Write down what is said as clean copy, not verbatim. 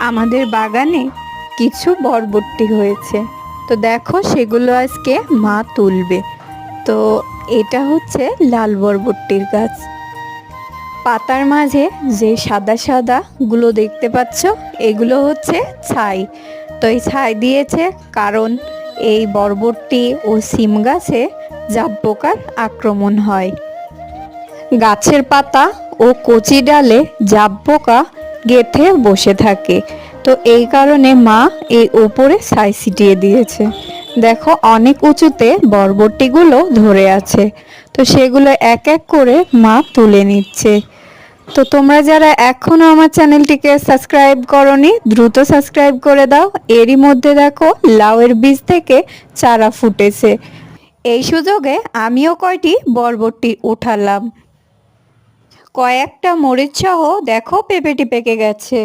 আমাদের বাগানে কিছু বরবটি হয়েছে, তো দেখো সেগুলো আজকে মা তুলবে। তো এটা হচ্ছে লাল বরবটির গাছ। পাতার মাঝে যে সাদা সাদা গুলো দেখতে পাচ্ছ, এগুলো হচ্ছে ছাই। তো এই ছাই দিয়েছে কারণ এই বরবটি ও সিম গাছে জাব পোকার আক্রমণ হয়। গাছের পাতা ও কচি ডালে জাব পোকা গেঁথে বসে থাকে। তো এই কারণে মা এই ওপরে ছাই ছিটিয়ে দিয়েছে। দেখো অনেক উঁচুতে বরবটিগুলো ধরে আছে, তো সেগুলো এক এক করে মা তুলে নিচ্ছে। তো তোমরা যারা এখনো আমার চ্যানেলটিকে সাবস্ক্রাইব করনি, দ্রুত সাবস্ক্রাইব করে দাও। এরই মধ্যে দেখো লাউয়ের বীজ থেকে চারা ফুটেছে। এই সুযোগে আমিও কয়টি বরবটি উঠালাম। কয়েকটা মরিচ সহ দেখো পেঁপেটি পেকে গেছে।